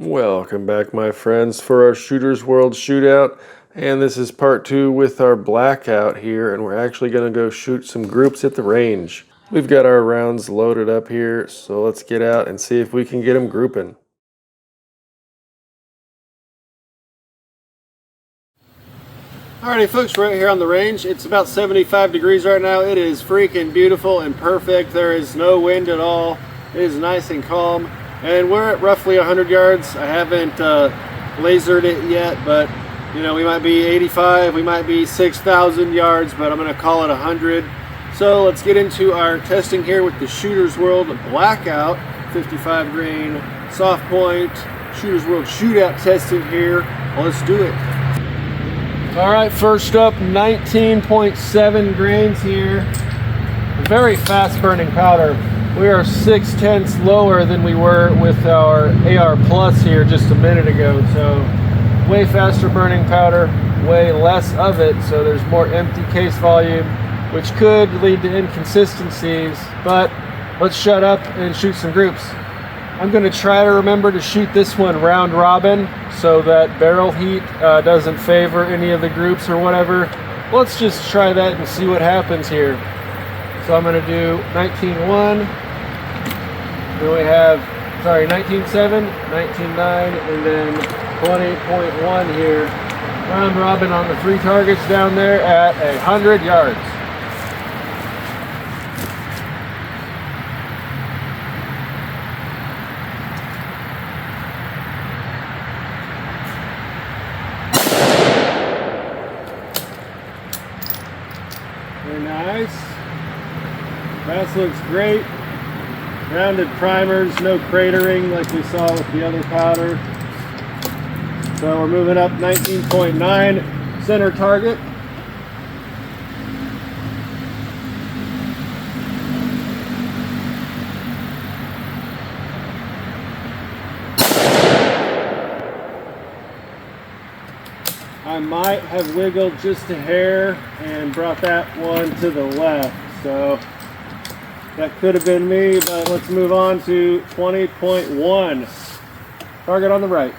Welcome back, my friends, for our Shooters World Shootout. And this is part 2 with our Blackout here, and we're actually going to go shoot some groups at the range. We've got our rounds loaded up here, so let's get out and see if we can get them grouping. Alrighty folks, we're right here on the range. It's about 75 degrees right now. It is freaking beautiful and perfect. There is no wind at all. It is nice and calm. And we're at roughly 100 yards. I haven't lasered it yet, but you know, we might be 85, we might be 6,000 yards, but I'm gonna call it 100. So let's get into our testing here with the Shooters World Blackout 55 grain soft point Shooters World Shootout testing here. Let's do it. All right, first up, 19.7 grains here. Very fast burning powder. We are 0.6 lower than we were with our AR Plus here just a minute ago. So way faster burning powder, way less of it. So there's more empty case volume, which could lead to inconsistencies, but let's shut up and shoot some groups. I'm going to try to remember to shoot this one round robin so that barrel heat doesn't favor any of the groups or whatever. Let's just try that and see what happens here. So I'm going to do 19.1, then we have, 19.7, 19.9, and then 20.1 here. Round robin on the 3 targets down there at 100 yards. Very nice. That looks great. Rounded primers, no cratering like we saw with the other powder. So we're moving up 19.9 center target. I might have wiggled just a hair and brought that one to the left, so that could have been me, but let's move on to 20.1. Target on the right.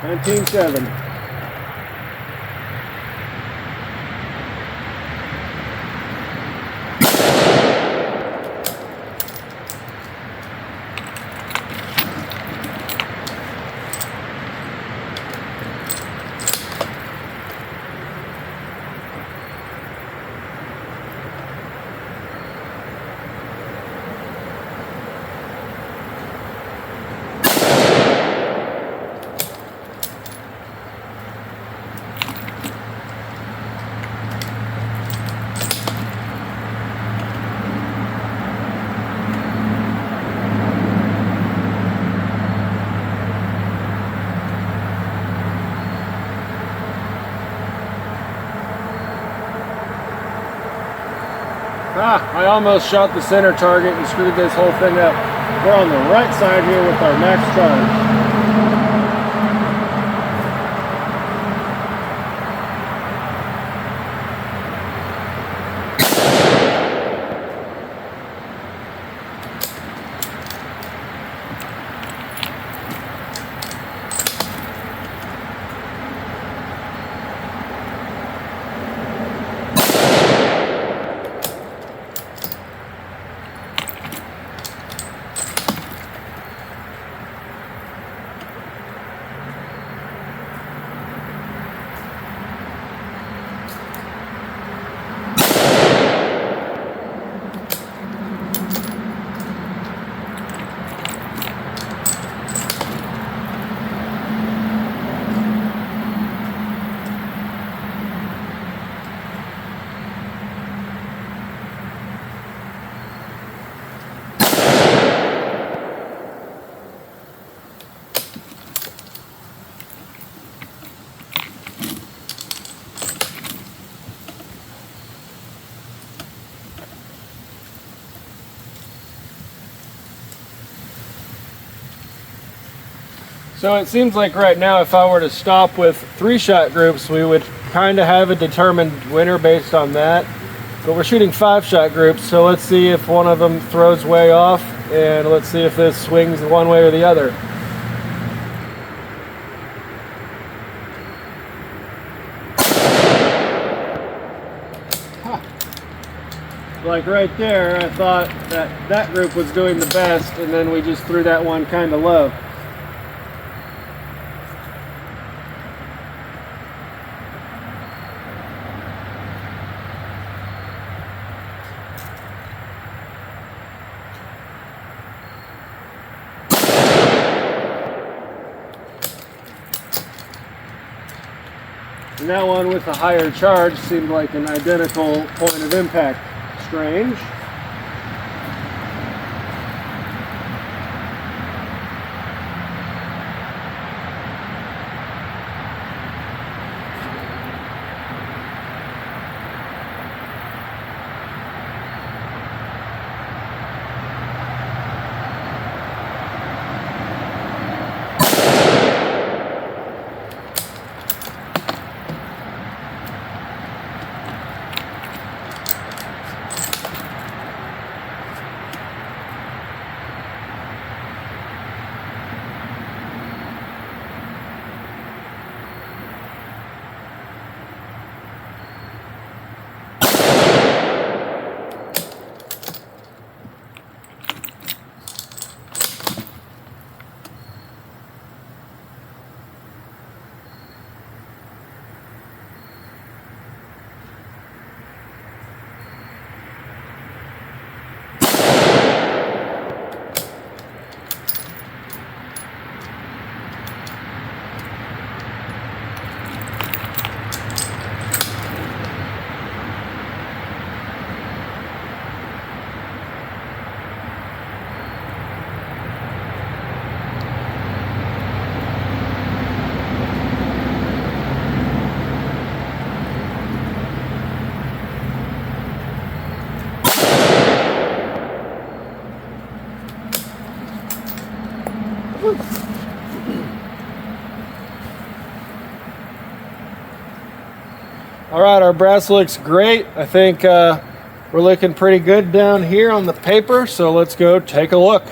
$19.7. I almost shot the center target and screwed this whole thing up. We're on the right side here with our max charge. So it seems like right now, if I were to stop with 3-shot groups, we would kind of have a determined winner based on that. But we're shooting 5-shot groups, so let's see if one of them throws way off, and let's see if this swings one way or the other. Like right there, I thought that that group was doing the best, and then we just threw that one kind of low. And that one with the higher charge seemed like an identical point of impact. Strange. All right, our brass looks great. I think we're looking pretty good down here on the paper, so let's go take a look.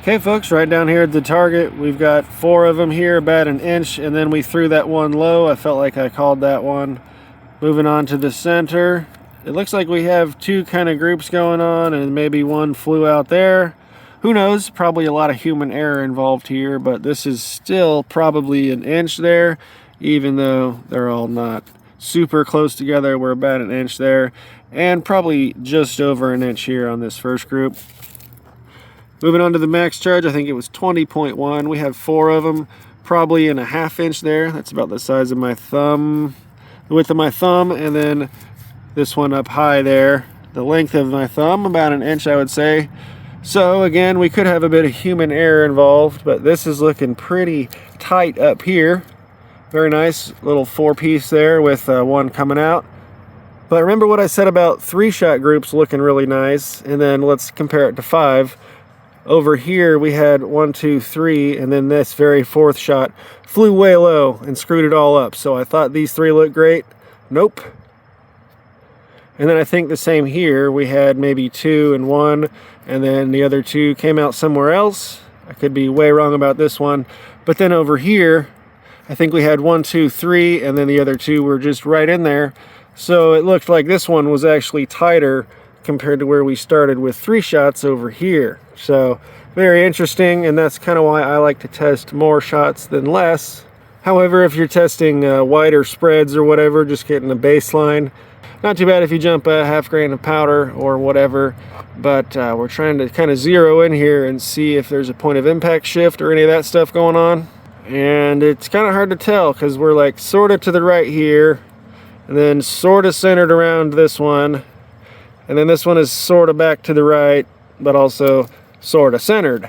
Okay folks, right down here at the target, we've got 4 of them here, about an inch, and then we threw that one low. I felt like I called that one. Moving on to the center, it looks like we have 2 kind of groups going on, and maybe one flew out there. Who knows, probably a lot of human error involved here, but this is still probably an inch there, even though they're all not super close together. We're about an inch there, and probably just over an inch here on this first group. Moving on to the max charge, I think it was 20.1. We have 4 of them, probably in a 1/2 inch there. That's about the size of my thumb, the width of my thumb, and then this one up high there, the length of my thumb, about an inch I would say. So again, we could have a bit of human error involved, but this is looking pretty tight up here. Very nice little 4-piece there with one coming out. But remember what I said about 3-shot groups looking really nice, and then let's compare it to 5. Over here we had 1, 2, 3, and then this very 4th shot flew way low and screwed it all up. So I thought these 3 looked great. Nope. And then I think the same here, we had maybe 2 and 1, and then the other 2 came out somewhere else. I could be way wrong about this one. But then over here, I think we had 1, 2, 3, and then the other 2 were just right in there. So it looked like this one was actually tighter compared to where we started with 3 shots over here. So very interesting, and that's kind of why I like to test more shots than less. However, if you're testing wider spreads or whatever, just getting a baseline, not too bad if you jump a 1/2 grain of powder or whatever, but we're trying to kind of zero in here and see if there's a point of impact shift or any of that stuff going on. And it's kind of hard to tell because we're like sort of to the right here, and then sort of centered around this one, and then this one is sort of back to the right, but also sort of centered.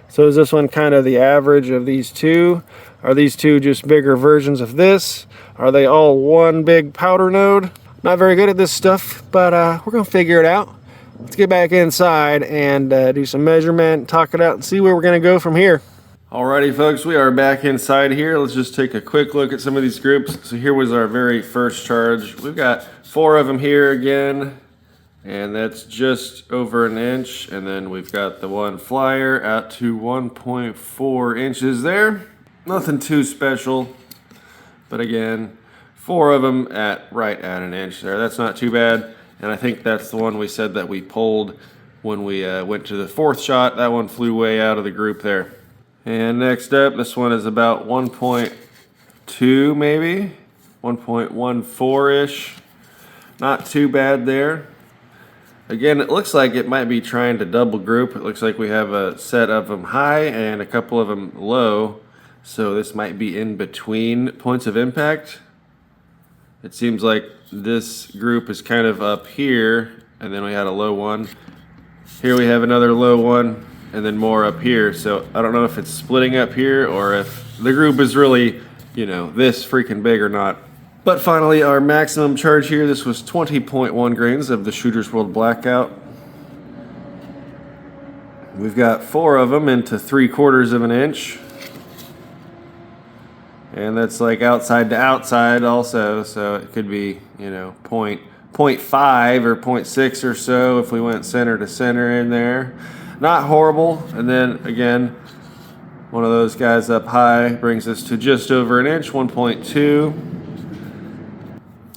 So is this one kind of the average of these 2? Are these 2 just bigger versions of this? Are they all one big powder node? Not very good at this stuff, but we're gonna figure it out. let's get back inside and do some measurement, talk it out, and see where we're going to go from here. Alrighty folks, we are back inside here. Let's just take a quick look at some of these groups. So here was our very first charge. We've got 4 of them here again, and that's just over an inch. And then we've got the one flyer out to 1.4 inches there. Nothing too special, but again, 4 of them right at an inch there. That's not too bad. And I think that's the one we said that we pulled when we went to the 4th shot. That one flew way out of the group there. And next up, this one is about 1.2 maybe, 1.14-ish. Not too bad there. Again, it looks like it might be trying to double group. It looks like we have a set of them high and a couple of them low. So this might be in between points of impact. It seems like this group is kind of up here, and then we had a low one. Here we have another low one, and then more up here. So I don't know if it's splitting up here or if the group is really, you know, this freaking big or not. But finally, our maximum charge here, this was 20.1 grains of the Shooter's World Blackout. We've got 4 of them into 3/4 of an inch. And that's like outside to outside also, so it could be, you know, 0.5 or 0.6 or so if we went center to center in there. Not horrible. And then again, one of those guys up high brings us to just over an inch, 1.2.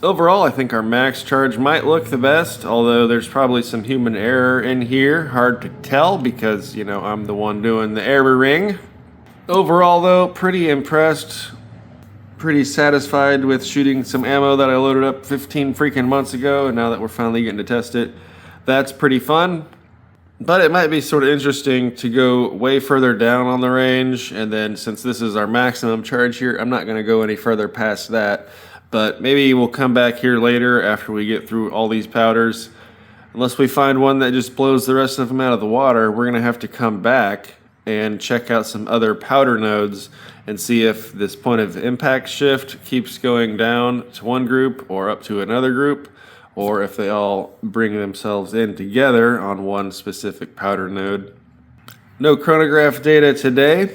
Overall, I think our max charge might look the best, although there's probably some human error in here. Hard to tell because, you know, I'm the one doing the erroring. Overall though, pretty impressed. Pretty satisfied with shooting some ammo that I loaded up 15 freaking months ago, and now that we're finally getting to test it, that's pretty fun. But it might be sort of interesting to go way further down on the range, and then since this is our maximum charge here, I'm not going to go any further past that. But maybe we'll come back here later after we get through all these powders. Unless we find one that just blows the rest of them out of the water, we're going to have to come back and check out some other powder nodes and see if this point of impact shift keeps going down to one group or up to another group, or if they all bring themselves in together on one specific powder node. No chronograph data today.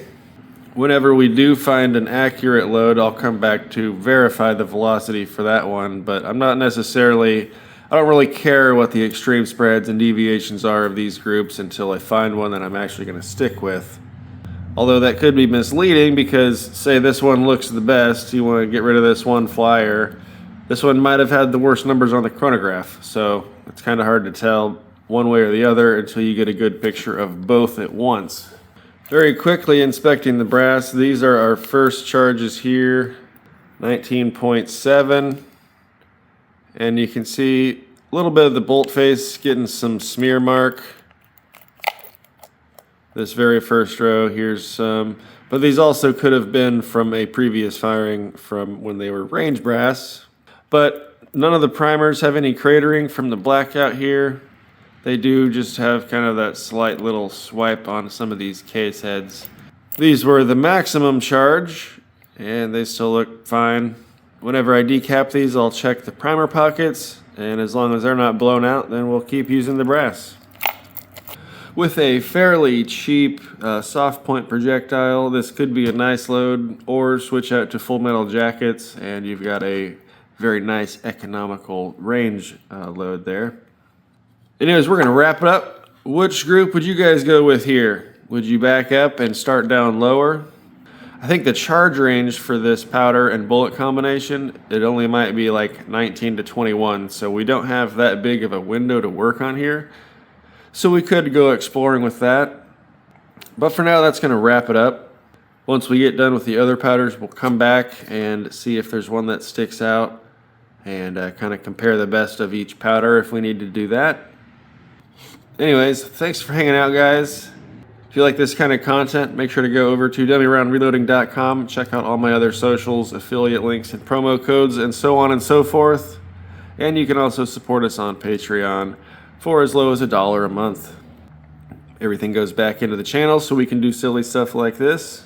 Whenever we do find an accurate load, I'll come back to verify the velocity for that one, but I'm not necessarily, I don't really care what the extreme spreads and deviations are of these groups until I find one that I'm actually going to stick with. Although that could be misleading because, say this one looks the best, you want to get rid of this one flyer. This one might have had the worst numbers on the chronograph, so it's kind of hard to tell one way or the other until you get a good picture of both at once. Very quickly inspecting the brass, these are our first charges here, 19.7, and you can see a little bit of the bolt face getting some smear mark. This very first row, here's some, but these also could have been from a previous firing from when they were range brass. But none of the primers have any cratering from the Blackout here. They do just have kind of that slight little swipe on some of these case heads. These were the maximum charge, and they still look fine. Whenever I decap these, I'll check the primer pockets, and as long as they're not blown out, then we'll keep using the brass. With a fairly cheap soft point projectile, this could be a nice load, or switch out to full metal jackets and you've got a very nice economical range load there. Anyways, we're going to wrap it up. Which group would you guys go with here? Would you back up and start down lower? I think the charge range for this powder and bullet combination, it only might be like 19 to 21, so we don't have that big of a window to work on here. So we could go exploring with that. But for now, that's going to wrap it up. Once we get done with the other powders, we'll come back and see if there's one that sticks out and kind of compare the best of each powder if we need to do that. Anyways, thanks for hanging out, guys. If you like this kind of content, make sure to go over to dummyroundreloading.com, check out all my other socials, affiliate links, and promo codes, and so on and so forth. And you can also support us on Patreon for as low as $1 a month. Everything goes back into the channel so we can do silly stuff like this.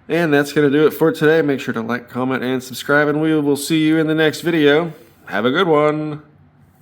And that's going to do it for today. Make sure to like, comment, and subscribe, and we will see you in the next video. Have a good one.